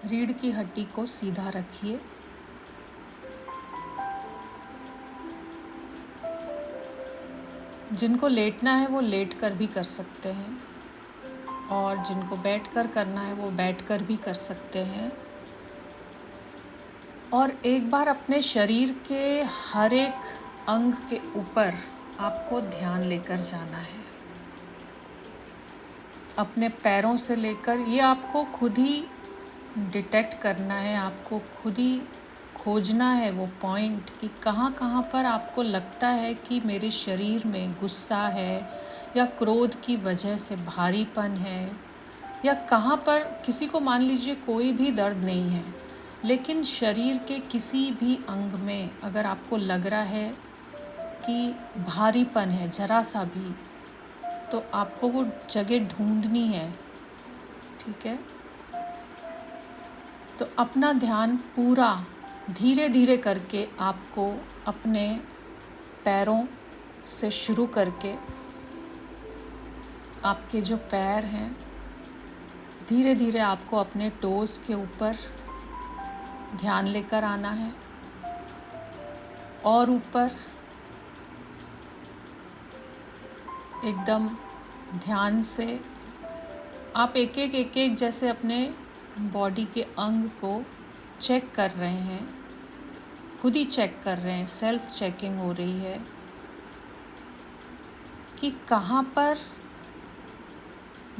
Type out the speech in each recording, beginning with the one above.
रीढ़ की हड्डी को सीधा रखिए। जिनको लेटना है वो लेट कर भी कर सकते हैं और जिनको बैठकर करना है वो बैठकर भी कर सकते हैं। और एक बार अपने शरीर के हर एक अंग के ऊपर आपको ध्यान लेकर जाना है। अपने पैरों से लेकर, ये आपको खुद ही डिटेक्ट करना है, आपको खुद ही खोजना है वो पॉइंट कि कहाँ कहाँ पर आपको लगता है कि मेरे शरीर में गुस्सा है या क्रोध की वजह से भारीपन है, या कहाँ पर किसी को मान लीजिए कोई भी दर्द नहीं है, लेकिन शरीर के किसी भी अंग में अगर आपको लग रहा है कि भारीपन है ज़रा सा भी, तो आपको वो जगह ढूंढनी है। ठीक है, तो अपना ध्यान पूरा धीरे धीरे करके आपको अपने पैरों से शुरू करके आपके जो पैर हैं, धीरे धीरे आपको अपने टोज़ के ऊपर ध्यान लेकर आना है और ऊपर एकदम ध्यान से आप एक एक जैसे अपने बॉडी के अंग को चेक कर रहे हैं, खुद ही चेक कर रहे हैं, सेल्फ चेकिंग हो रही है कि कहाँ पर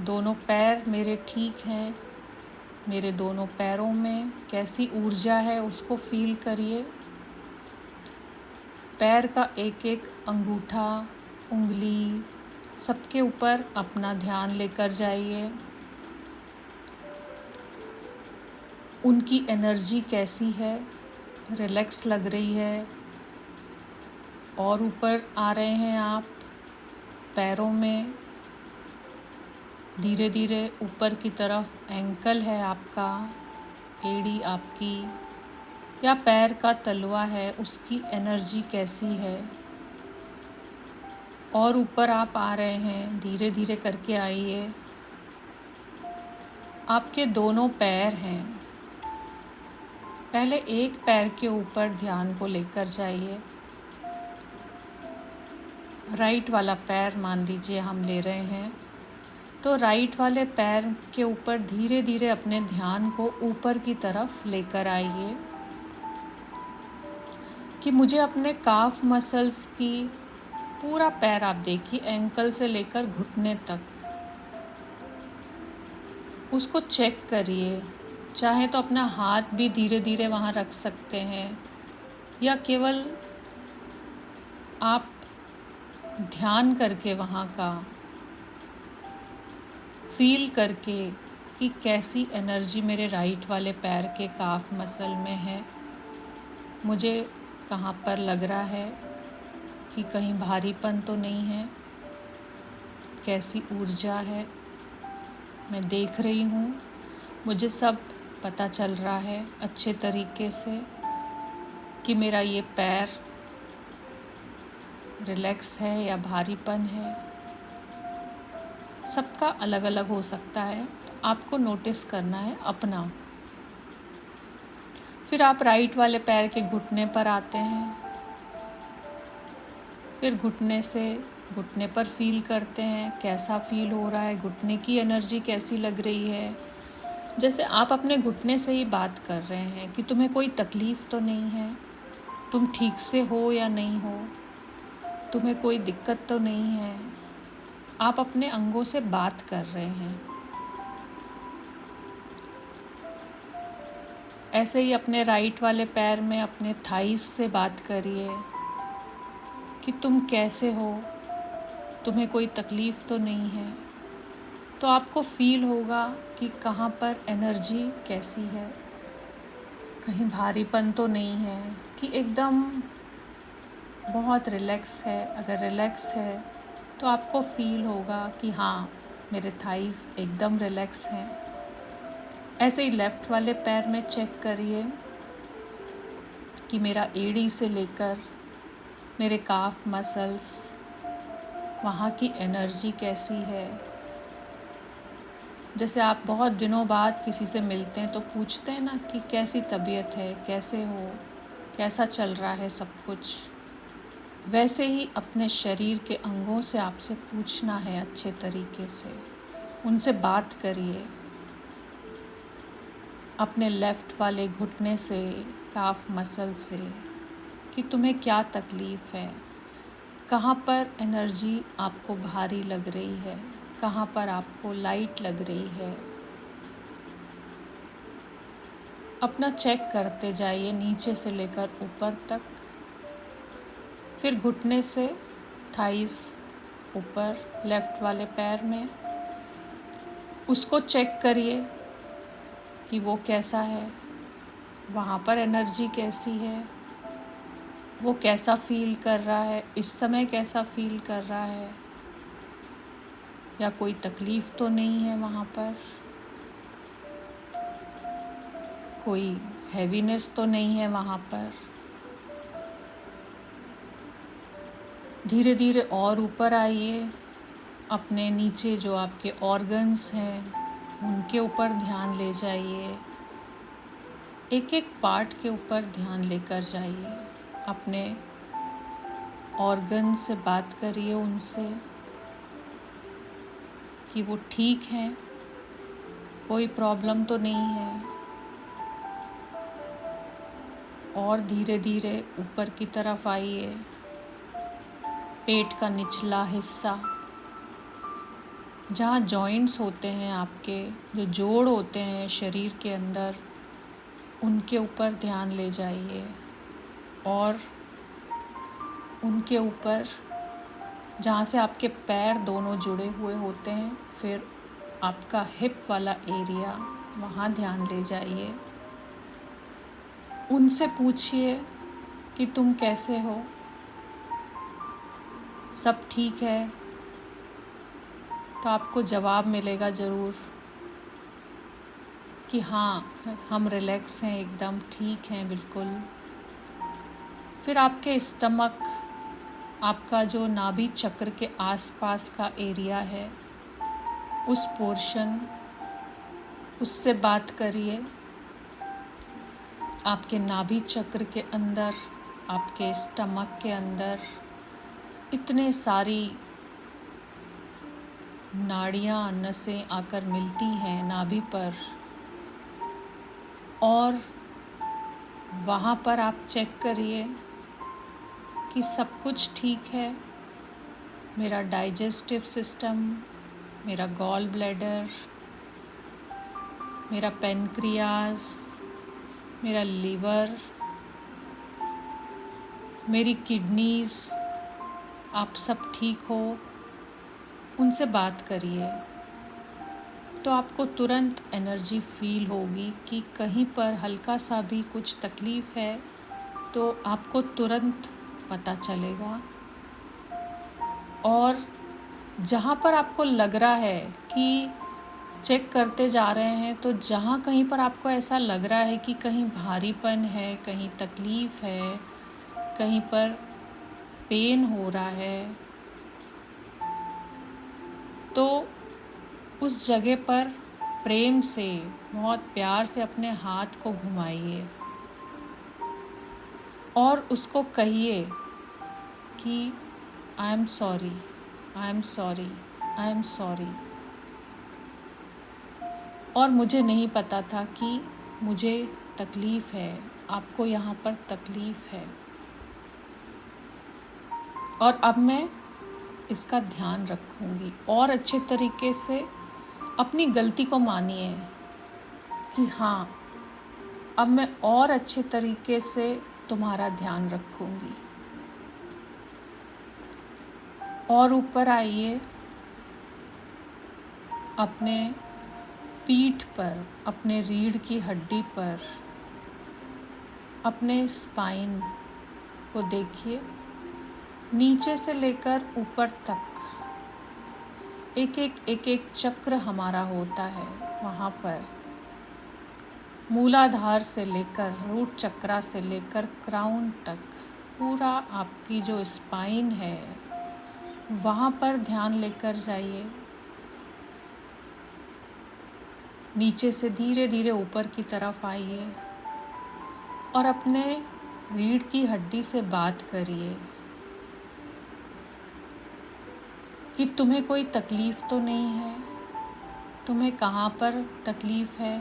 दोनों पैर मेरे ठीक हैं, मेरे दोनों पैरों में कैसी ऊर्जा है उसको फील करिए। पैर का एक एक अंगूठा, उंगली, सबके ऊपर अपना ध्यान लेकर जाइए। उनकी एनर्जी कैसी है, रिलैक्स लग रही है। और ऊपर आ रहे हैं आप पैरों में, धीरे धीरे ऊपर की तरफ एंकल है आपका, एड़ी आपकी या पैर का तलवा है, उसकी एनर्जी कैसी है। और ऊपर आप आ रहे हैं, धीरे धीरे करके आइए। आपके दोनों पैर हैं, पहले एक पैर के ऊपर ध्यान को लेकर जाइए। राइट वाला पैर मान लीजिए हम ले रहे हैं, तो राइट वाले पैर के ऊपर धीरे धीरे अपने ध्यान को ऊपर की तरफ लेकर आइए कि मुझे अपने काफ मसल्स की, पूरा पैर आप देखिए एंकल से लेकर घुटने तक, उसको चेक करिए। चाहे तो अपना हाथ भी धीरे धीरे वहाँ रख सकते हैं या केवल आप ध्यान करके वहाँ का फील करके कि कैसी एनर्जी मेरे राइट वाले पैर के काफ मसल में है, मुझे कहाँ पर लग रहा है कि कहीं भारीपन तो नहीं है, कैसी ऊर्जा है, मैं देख रही हूँ, मुझे सब पता चल रहा है अच्छे तरीके से कि मेरा ये पैर रिलैक्स है या भारीपन है। सबका अलग अलग हो सकता है, आपको नोटिस करना है अपना। फिर आप राइट वाले पैर के घुटने पर आते हैं, फिर घुटने से घुटने पर फील करते हैं कैसा फील हो रहा है, घुटने की एनर्जी कैसी लग रही है। जैसे आप अपने घुटने से ही बात कर रहे हैं कि तुम्हें कोई तकलीफ़ तो नहीं है, तुम ठीक से हो या नहीं हो, तुम्हें कोई दिक्कत तो नहीं है। आप अपने अंगों से बात कर रहे हैं। ऐसे ही अपने राइट वाले पैर में अपने थाइस से बात करिए कि तुम कैसे हो, तुम्हें कोई तकलीफ़ तो नहीं है। तो आपको फील होगा कि कहाँ पर एनर्जी कैसी है, कहीं भारीपन तो नहीं है, कि एकदम बहुत रिलैक्स है। अगर रिलैक्स है तो आपको फील होगा कि हाँ मेरे थाइस एकदम रिलैक्स हैं। ऐसे ही लेफ़्ट वाले पैर में चेक करिए कि मेरा एड़ी से लेकर मेरे काफ मसल्स, वहाँ की एनर्जी कैसी है। जैसे आप बहुत दिनों बाद किसी से मिलते हैं तो पूछते हैं ना कि कैसी तबीयत है, कैसे हो, कैसा चल रहा है सब कुछ। वैसे ही अपने शरीर के अंगों से आपसे पूछना है अच्छे तरीके से। उनसे बात करिए। अपने लेफ़्ट वाले घुटने से, काफ मसल से, कि तुम्हें क्या तकलीफ़ है, कहाँ पर एनर्जी आपको भारी लग रही है, कहाँ पर आपको लाइट लग रही है। अपना चेक करते जाइए नीचे से लेकर ऊपर तक। फिर घुटने से थाइस ऊपर लेफ़्ट वाले पैर में, उसको चेक करिए कि वो कैसा है, वहाँ पर एनर्जी कैसी है, वो कैसा फ़ील कर रहा है, इस समय कैसा फ़ील कर रहा है, या कोई तकलीफ़ तो नहीं है वहाँ पर, कोई हैवीनेस तो नहीं है वहाँ पर। धीरे धीरे और ऊपर आइए। अपने नीचे जो आपके ऑर्गन्स हैं उनके ऊपर ध्यान ले जाइए। एक एक पार्ट के ऊपर ध्यान लेकर जाइए। अपने ऑर्गन से बात करिए उनसे कि वो ठीक हैं, कोई प्रॉब्लम तो नहीं है। और धीरे धीरे ऊपर की तरफ आइए। पेट का निचला हिस्सा, जहाँ जॉइंट्स होते हैं आपके, जो जोड़ होते हैं शरीर के अंदर, उनके ऊपर ध्यान ले जाइए। और उनके ऊपर जहाँ से आपके पैर दोनों जुड़े हुए होते हैं, फिर आपका हिप वाला एरिया, वहाँ ध्यान ले जाइए। उनसे पूछिए कि तुम कैसे हो, सब ठीक है। तो आपको जवाब मिलेगा ज़रूर कि हाँ, हम रिलैक्स हैं, एकदम ठीक हैं, बिल्कुल। फिर आपके स्टमक, आपका जो नाभि चक्र के आसपास का एरिया है, उस पोर्शन, उससे बात करिए। आपके नाभि चक्र के अंदर, आपके स्टमक के अंदर इतने सारी नाड़ियाँ, नसें आकर मिलती हैं नाभि पर, और वहाँ पर आप चेक करिए कि सब कुछ ठीक है। मेरा डाइजेस्टिव सिस्टम, मेरा गॉल ब्लैडर, मेरा पेनक्रियास, मेरा लीवर, मेरी किडनीज़, आप सब ठीक हो। उनसे बात करिए तो आपको तुरंत एनर्जी फील होगी कि कहीं पर हल्का सा भी कुछ तकलीफ़ है तो आपको तुरंत पता चलेगा। और जहाँ पर आपको लग रहा है कि चेक करते जा रहे हैं, तो जहाँ कहीं पर आपको ऐसा लग रहा है कि कहीं भारीपन है, कहीं तकलीफ़ है, कहीं पर पेन हो रहा है, तो उस जगह पर प्रेम से, बहुत प्यार से अपने हाथ को घुमाइए और उसको कहिए कि I am sorry, I am sorry, I am sorry. और मुझे नहीं पता था कि मुझे तकलीफ़ है, आपको यहाँ पर तकलीफ़ है, और अब मैं इसका ध्यान रखूँगी। और अच्छे तरीके से अपनी गलती को मानिए कि हाँ, अब मैं और अच्छे तरीके से तुम्हारा ध्यान रखूँगी। और ऊपर आइए। अपने पीठ पर, अपने रीढ़ की हड्डी पर, अपने स्पाइन को देखिए, नीचे से लेकर ऊपर तक एक एक चक्र हमारा होता है। वहाँ पर मूलाधार से लेकर, रूट चक्रा से लेकर क्राउन तक, पूरा आपकी जो स्पाइन है वहाँ पर ध्यान लेकर जाइए। नीचे से धीरे धीरे ऊपर की तरफ आइए और अपने रीढ़ की हड्डी से बात करिए कि तुम्हें कोई तकलीफ़ तो नहीं है, तुम्हें कहाँ पर तकलीफ़ है,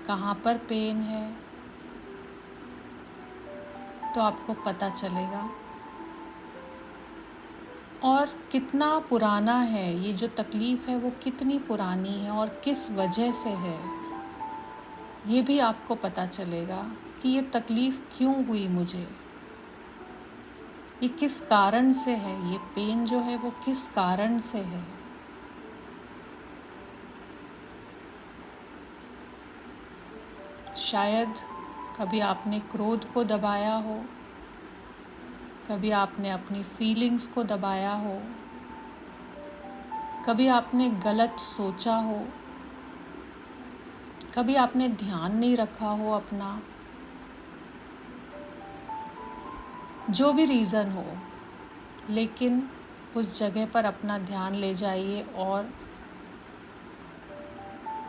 कहाँ पर पेन है, तो आपको पता चलेगा। और कितना पुराना है ये जो तकलीफ़ है, वो कितनी पुरानी है और किस वजह से है, ये भी आपको पता चलेगा कि ये तकलीफ़ क्यों हुई मुझे, ये किस कारण से है, ये पेन जो है वो किस कारण से है। शायद कभी आपने क्रोध को दबाया हो, कभी आपने अपनी फीलिंग्स को दबाया हो, कभी आपने गलत सोचा हो, कभी आपने ध्यान नहीं रखा हो अपना। जो भी रीज़न हो, लेकिन उस जगह पर अपना ध्यान ले जाइए और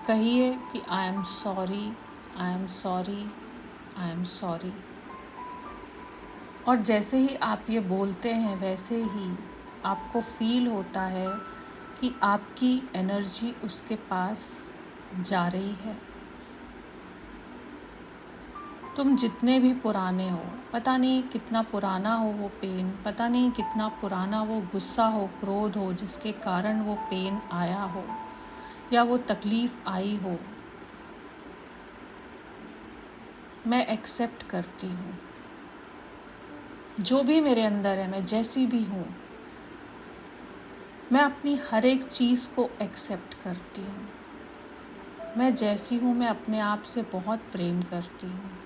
कहिए कि I am sorry, I am sorry, I am sorry. और जैसे ही आप ये बोलते हैं वैसे ही आपको फील होता है कि आपकी एनर्जी उसके पास जा रही है। तुम जितने भी पुराने हो, पता नहीं कितना पुराना हो वो पेन, पता नहीं कितना पुराना वो गुस्सा हो, क्रोध हो जिसके कारण वो पेन आया हो या वो तकलीफ़ आई हो, मैं एक्सेप्ट करती हूँ। जो भी मेरे अंदर है, मैं जैसी भी हूँ, मैं अपनी हर एक चीज़ को एक्सेप्ट करती हूँ। मैं जैसी हूँ, मैं अपने आप से बहुत प्रेम करती हूँ।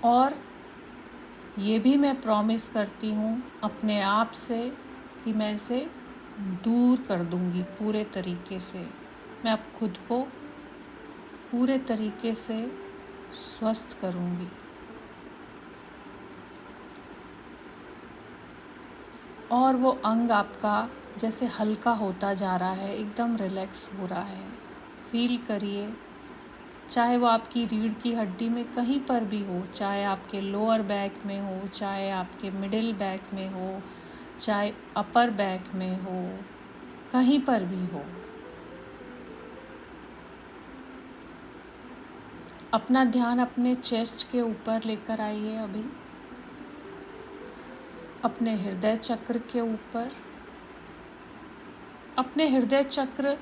और ये भी मैं प्रॉमिस करती हूँ अपने आप से कि मैं इसे दूर कर दूँगी पूरे तरीके से। मैं अब खुद को पूरे तरीके से स्वस्थ करूँगी। और वो अंग आपका जैसे हल्का होता जा रहा है, एकदम रिलैक्स हो रहा है। फील करिए, चाहे वो आपकी रीढ़ की हड्डी में कहीं पर भी हो, चाहे आपके लोअर बैक में हो, चाहे आपके मिडिल बैक में हो, चाहे अपर बैक में हो, कहीं पर भी हो। अपना ध्यान अपने चेस्ट के ऊपर लेकर आइए अभी, अपने हृदय चक्र के ऊपर। अपने हृदय चक्र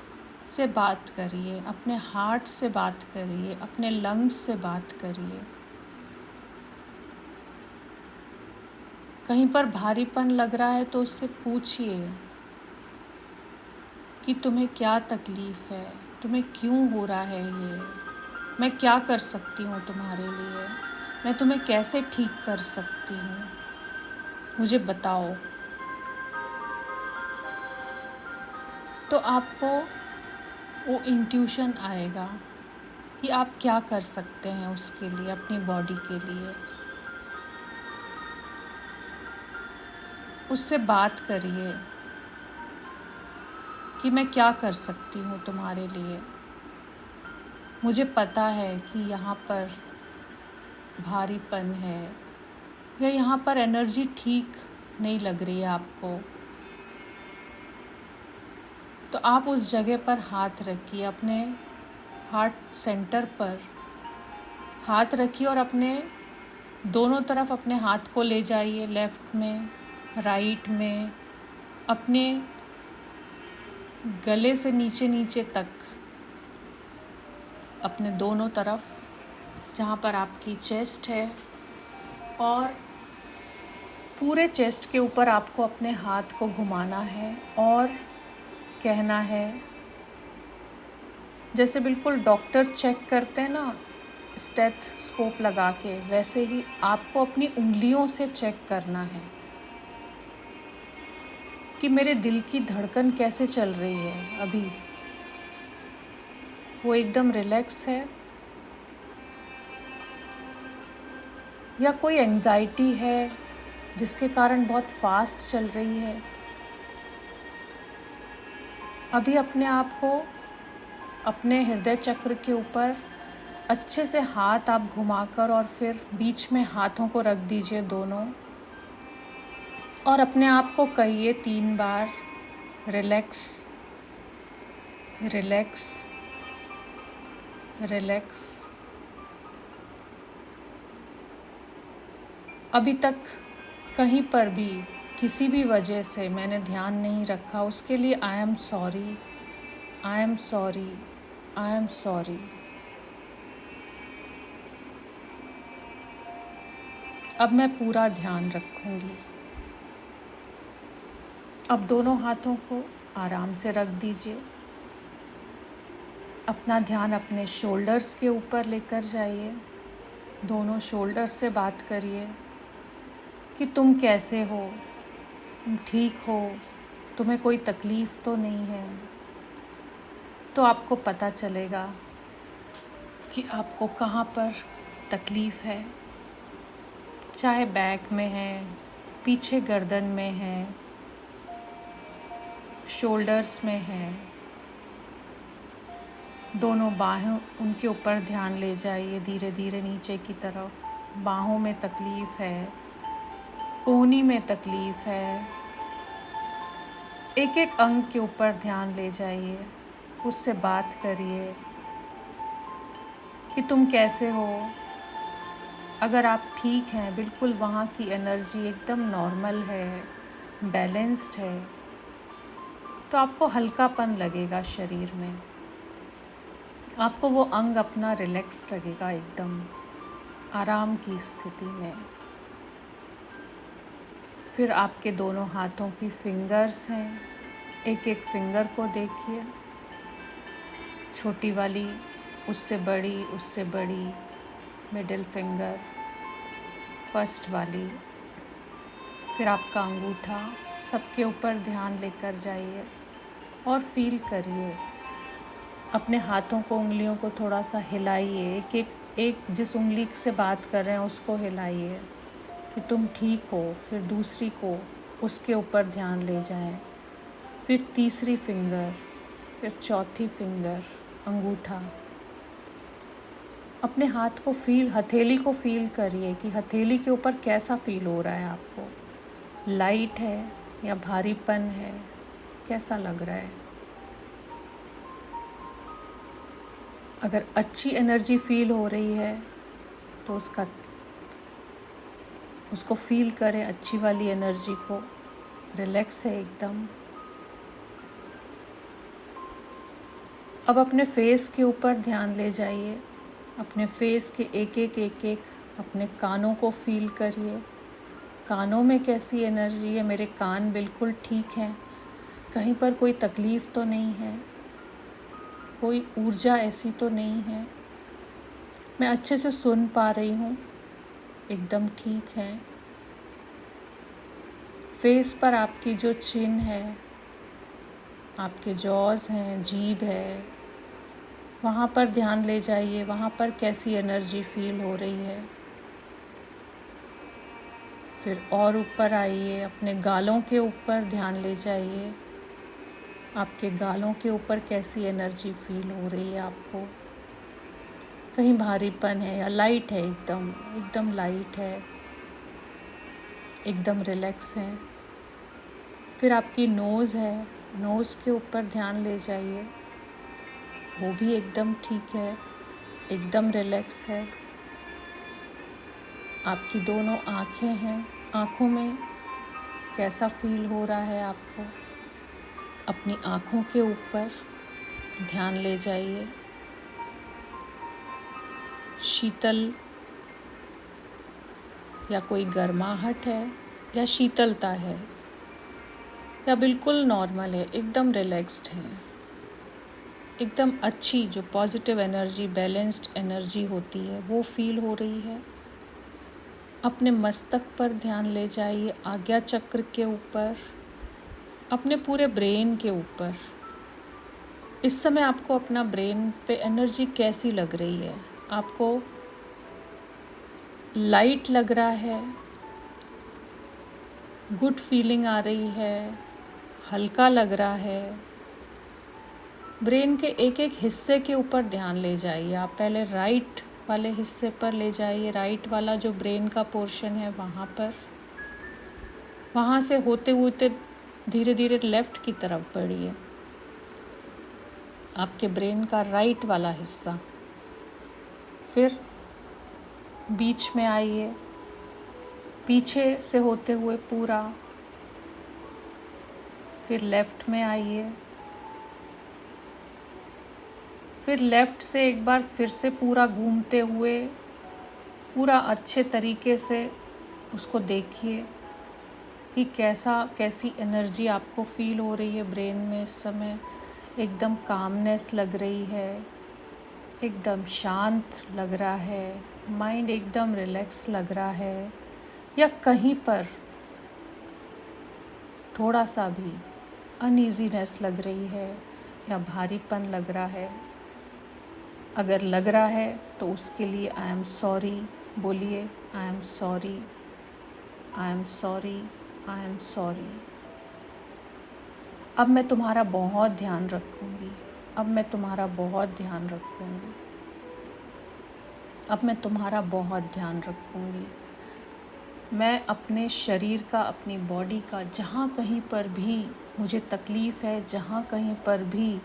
से बात करिए, अपने हार्ट से बात करिए, अपने लंग्स से बात करिए। कहीं पर भारीपन लग रहा है तो उससे पूछिए कि तुम्हें क्या तकलीफ़ है, तुम्हें क्यों हो रहा है ये, मैं क्या कर सकती हूँ तुम्हारे लिए, मैं तुम्हें कैसे ठीक कर सकती हूँ, मुझे बताओ। तो आपको वो इंट्यूशन आएगा कि आप क्या कर सकते हैं उसके लिए, अपनी बॉडी के लिए। उससे बात करिए कि मैं क्या कर सकती हूँ तुम्हारे लिए। मुझे पता है कि यहाँ पर भारीपन है या यहाँ पर एनर्जी ठीक नहीं लग रही है आपको, तो आप उस जगह पर हाथ रखिए, अपने हार्ट सेंटर पर हाथ रखिए और अपने दोनों तरफ अपने हाथ को ले जाइए, लेफ़्ट में, राइट में, अपने गले से नीचे नीचे तक, अपने दोनों तरफ जहाँ पर आपकी चेस्ट है। और पूरे चेस्ट के ऊपर आपको अपने हाथ को घुमाना है और कहना है, जैसे बिल्कुल डॉक्टर चेक करते हैं ना स्टेथोस्कोप लगा के, वैसे ही आपको अपनी उंगलियों से चेक करना है कि मेरे दिल की धड़कन कैसे चल रही है अभी, वो एकदम रिलैक्स है या कोई एंजाइटी है जिसके कारण बहुत फास्ट चल रही है। अभी अपने आप को अपने हृदय चक्र के ऊपर अच्छे से हाथ आप घुमाकर और फिर बीच में हाथों को रख दीजिए दोनों, और अपने आप को कहिए 3 बार, रिलैक्स, रिलैक्स, रिलैक्स। अभी तक कहीं पर भी किसी भी वजह से मैंने ध्यान नहीं रखा, उसके लिए I am sorry, I am sorry, I am sorry. अब मैं पूरा ध्यान रखूंगी। अब दोनों हाथों को आराम से रख दीजिए। अपना ध्यान अपने शोल्डर्स के ऊपर लेकर जाइए। दोनों शोल्डर से बात करिए कि तुम कैसे हो, तुम ठीक हो, तुम्हें कोई तकलीफ़ तो नहीं है। तो आपको पता चलेगा कि आपको कहाँ पर तकलीफ़ है, चाहे बैक में है, पीछे गर्दन में है, शोल्डर्स में है। दोनों बाहों उनके ऊपर ध्यान ले जाइए धीरे धीरे नीचे की तरफ। बाहों में तकलीफ़ है, कोहनी में तकलीफ़ है। एक एक अंग के ऊपर ध्यान ले जाइए, उससे बात करिए कि तुम कैसे हो। अगर आप ठीक हैं, बिल्कुल वहाँ की एनर्जी एकदम नॉर्मल है, बैलेंस्ड है, तो आपको हल्कापन लगेगा शरीर में। आपको वो अंग अपना रिलैक्स लगेगा, एकदम आराम की स्थिति में। फिर आपके दोनों हाथों की फिंगर्स हैं, एक एक फिंगर को देखिए, छोटी वाली, उससे बड़ी, मिडिल फिंगर, फर्स्ट वाली, फिर आपका अंगूठा। सबके ऊपर ध्यान लेकर जाइए और फील करिए। अपने हाथों को, उंगलियों को थोड़ा सा हिलाइए। एक जिस उंगली से बात कर रहे हैं उसको हिलाइए कि तुम ठीक हो। फिर दूसरी को, उसके ऊपर ध्यान ले जाएं। फिर तीसरी फिंगर, फिर चौथी फिंगर, अंगूठा। अपने हाथ को हथेली को फील करिए कि हथेली के ऊपर कैसा फील हो रहा है आपको। लाइट है या भारीपन है, कैसा लग रहा है। अगर अच्छी एनर्जी फील हो रही है तो उसको फील करें, अच्छी वाली एनर्जी को। रिलैक्स है एकदम। अब अपने फेस के ऊपर ध्यान ले जाइए। अपने फेस के एक एक अपने कानों को फील करिए। कानों में कैसी एनर्जी है, मेरे कान बिल्कुल ठीक हैं, कहीं पर कोई तकलीफ़ तो नहीं है, कोई ऊर्जा ऐसी तो नहीं है, मैं अच्छे से सुन पा रही हूँ, एकदम ठीक है। फेस पर आपकी जो चिन है, आपके जॉज़ हैं, जीभ है, वहाँ पर ध्यान ले जाइए। वहाँ पर कैसी एनर्जी फील हो रही है। फिर और ऊपर आइए, अपने गालों के ऊपर ध्यान ले जाइए। आपके गालों के ऊपर कैसी एनर्जी फील हो रही है आपको। कहीं भारीपन है या लाइट है, एकदम लाइट है, एकदम रिलैक्स है। फिर आपकी नोज़ है, नोज़ के ऊपर ध्यान ले जाइए। वो भी एकदम ठीक है, एकदम रिलैक्स है। आपकी दोनों आँखें हैं, आँखों में कैसा फील हो रहा है आपको। अपनी आँखों के ऊपर ध्यान ले जाइए। शीतल या कोई गर्माहट है या शीतलता है या बिल्कुल नॉर्मल है, एकदम रिलैक्स्ड है। एकदम अच्छी जो पॉजिटिव एनर्जी, बैलेंस्ड एनर्जी होती है, वो फील हो रही है। अपने मस्तक पर ध्यान ले जाइए, आज्ञा चक्र के ऊपर, अपने पूरे ब्रेन के ऊपर। इस समय आपको अपना ब्रेन पे एनर्जी कैसी लग रही है। आपको लाइट लग रहा है, गुड फीलिंग आ रही है, हल्का लग रहा है, ब्रेन के एक एक हिस्से के ऊपर ध्यान ले जाइए। आप पहले राइट वाले हिस्से पर ले जाइए, राइट वाला जो ब्रेन का पोर्शन है वहाँ पर। वहाँ से होते होते धीरे धीरे लेफ़्ट की तरफ बढ़िए, आपके ब्रेन का राइट वाला हिस्सा। फिर बीच में आइए, पीछे से होते हुए पूरा, फिर लेफ़्ट में आइए, फिर लेफ़्ट से एक बार फिर से पूरा घूमते हुए पूरा अच्छे तरीके से उसको देखिए कि कैसी एनर्जी आपको फील हो रही है ब्रेन में इस समय। एकदम कामनेस लग रही है, एकदम शांत लग रहा है, माइंड एकदम रिलैक्स लग रहा है, या कहीं पर थोड़ा सा भी अनईजीनेस लग रही है या भारीपन लग रहा है। अगर लग रहा है तो उसके लिए आई एम सॉरी बोलिए, I am sorry, I am sorry, I am sorry. अब मैं तुम्हारा बहुत ध्यान रखूँगी, अब मैं तुम्हारा बहुत ध्यान रखूँगी, अब मैं तुम्हारा बहुत ध्यान रखूँगी। मैं अपने शरीर का, अपनी बॉडी का, जहाँ कहीं पर भी मुझे तकलीफ़ है, जहाँ कहीं पर भी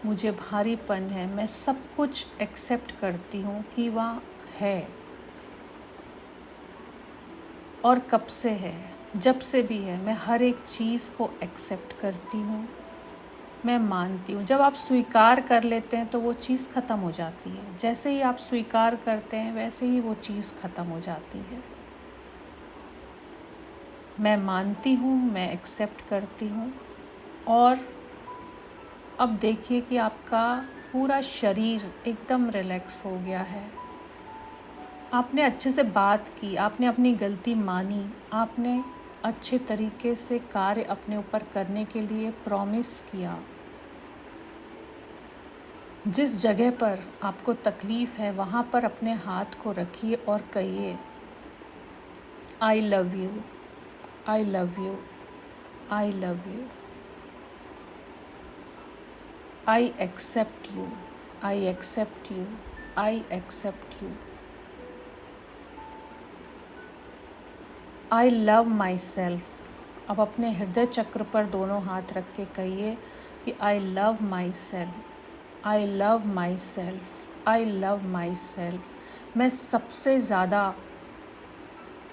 मुझे भारीपन है, मैं सब कुछ एक्सेप्ट करती हूँ कि वह है। और कब से है, जब से भी है, मैं हर एक चीज़ को एक्सेप्ट करती हूँ, मैं मानती हूँ। जब आप स्वीकार कर लेते हैं तो वो चीज़ ख़त्म हो जाती है। जैसे ही आप स्वीकार करते हैं वैसे ही वो चीज़ ख़त्म हो जाती है। मैं मानती हूँ, मैं एक्सेप्ट करती हूँ। और अब देखिए कि आपका पूरा शरीर एकदम रिलैक्स हो गया है। आपने अच्छे से बात की, आपने अपनी गलती मानी, आपने अच्छे तरीके से कार्य अपने ऊपर करने के लिए प्रॉमिस किया। जिस जगह पर आपको तकलीफ़ है वहाँ पर अपने हाथ को रखिए और कहिए, I love you, I love you, I love you, I accept you, I accept you, I accept you, I love myself. अब अपने हृदय चक्र पर दोनों हाथ रख के कहिए कि आई love my self, I love my self, I love my self. मैं सबसे ज़्यादा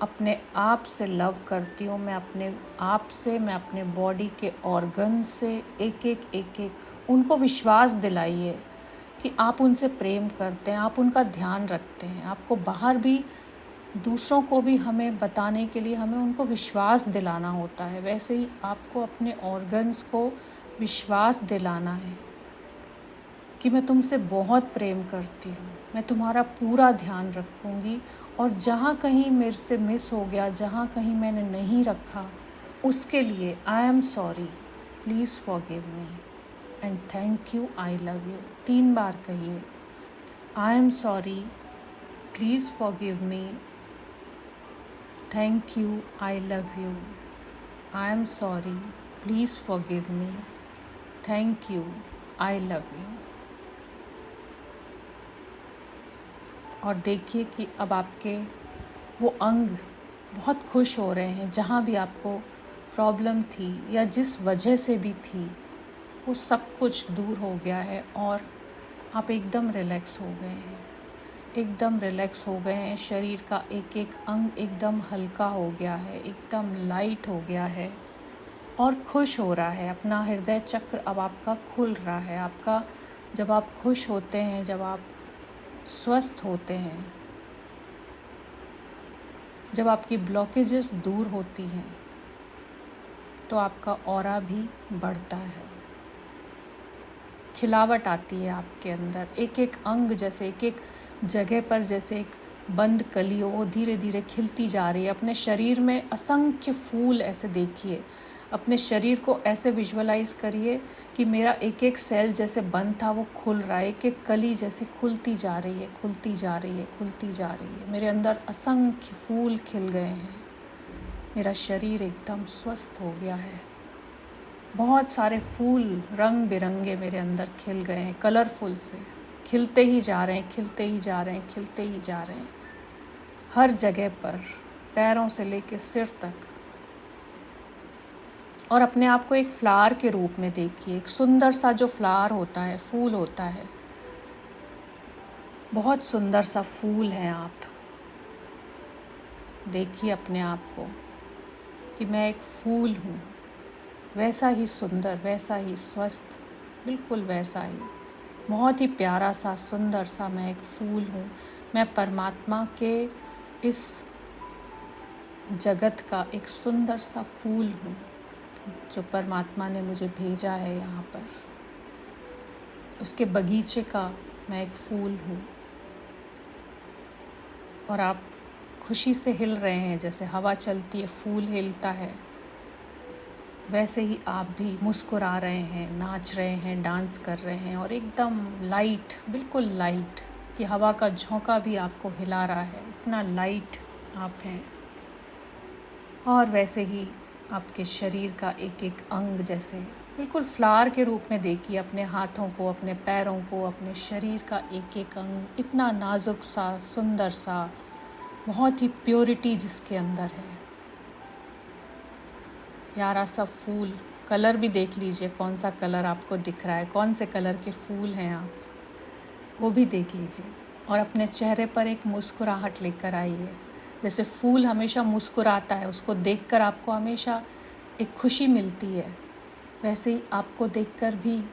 अपने आप से लव करती हूँ। मैं अपने आप से, मैं अपने बॉडी के ऑर्गन से एक एक उनको विश्वास दिलाइए कि आप उनसे प्रेम करते हैं, आप उनका ध्यान रखते हैं। आपको बाहर भी, दूसरों को भी हमें बताने के लिए हमें उनको विश्वास दिलाना होता है, वैसे ही आपको अपने ऑर्गन्स को विश्वास दिलाना है कि मैं तुमसे बहुत प्रेम करती हूँ, मैं तुम्हारा पूरा ध्यान रखूँगी। और जहाँ कहीं मेरे से मिस हो गया, जहाँ कहीं मैंने नहीं रखा, उसके लिए I am sorry, please forgive me and thank you, I love you. 3 बार कहिए, I am sorry, please forgive me, thank you, I love you. I am sorry, please forgive me, thank you, I love you. और देखिए कि अब आपके वो अंग बहुत खुश हो रहे हैं। जहाँ भी आपको प्रॉब्लम थी या जिस वजह से भी थी, वो सब कुछ दूर हो गया है और आप एकदम रिलैक्स हो गए हैं, एकदम रिलैक्स हो गए हैं। शरीर का एक एक अंग एकदम हल्का हो गया है, एकदम लाइट हो गया है और खुश हो रहा है। अपना हृदय चक्र अब आपका खुल रहा है। आपका, जब आप खुश होते हैं, जब आप स्वस्थ होते हैं, जब आपकी ब्लॉकेजेस दूर होती हैं, तो आपका ऑरा भी बढ़ता है, खिलावट आती है आपके अंदर। एक एक अंग जैसे, एक एक जगह पर जैसे एक बंद कली हो, वो धीरे धीरे खिलती जा रही है। अपने शरीर में असंख्य फूल ऐसे देखिए, अपने शरीर को ऐसे विजुअलाइज करिए कि मेरा एक एक सेल जैसे बंद था वो खुल रहा है, एक एक कली जैसे खुलती जा रही है, खुलती जा रही है, खुलती जा रही है। मेरे अंदर असंख्य फूल खिल गए हैं, मेरा शरीर एकदम स्वस्थ हो गया है। बहुत सारे फूल रंग बिरंगे मेरे अंदर खिल गए हैं, कलरफुल से खिलते ही जा रहे हैं, खिलते ही जा रहे हैं, खिलते ही जा रहे हैं, हर जगह पर, पैरों से लेके सिर तक। और अपने आप को एक फ्लावर के रूप में देखिए, एक सुंदर सा जो फ्लावर होता है, फूल होता है, बहुत सुंदर सा फूल है आप। देखिए अपने आप को कि मैं एक फूल हूँ, वैसा ही सुंदर, वैसा ही स्वस्थ, बिल्कुल वैसा ही, बहुत ही प्यारा सा, सुंदर सा मैं एक फूल हूँ। मैं परमात्मा के इस जगत का एक सुंदर सा फूल हूँ, जो परमात्मा ने मुझे भेजा है यहाँ पर। उसके बगीचे का मैं एक फूल हूँ। और आप खुशी से हिल रहे हैं, जैसे हवा चलती है फूल हिलता है, वैसे ही आप भी मुस्कुरा रहे हैं, नाच रहे हैं, डांस कर रहे हैं, और एकदम लाइट, बिल्कुल लाइट, कि हवा का झोंका भी आपको हिला रहा है, इतना लाइट आप हैं। और वैसे ही आपके शरीर का एक एक अंग जैसे बिल्कुल फ्लावर के रूप में देखिए, अपने हाथों को, अपने पैरों को, अपने शरीर का एक एक अंग इतना नाजुक सा, सुंदर सा, बहुत ही प्योरिटी जिसके अंदर है, प्यारा सा फूल। कलर भी देख लीजिए, कौन सा कलर आपको दिख रहा है, कौन से कलर के फूल हैं आप, वो भी देख लीजिए। और अपने चेहरे पर एक मुस्कुराहट लेकर आइए, जैसे फूल हमेशा मुस्कुराता है, उसको देखकर आपको हमेशा एक खुशी मिलती है, वैसे ही आपको देखकर भी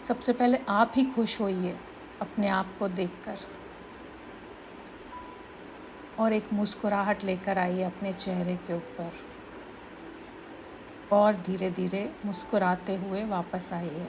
सबसे पहले आप ही खुश होइए अपने आप को देखकर, और एक मुस्कुराहट लेकर आइए अपने चेहरे के ऊपर, और धीरे धीरे मुस्कुराते हुए वापस आइए।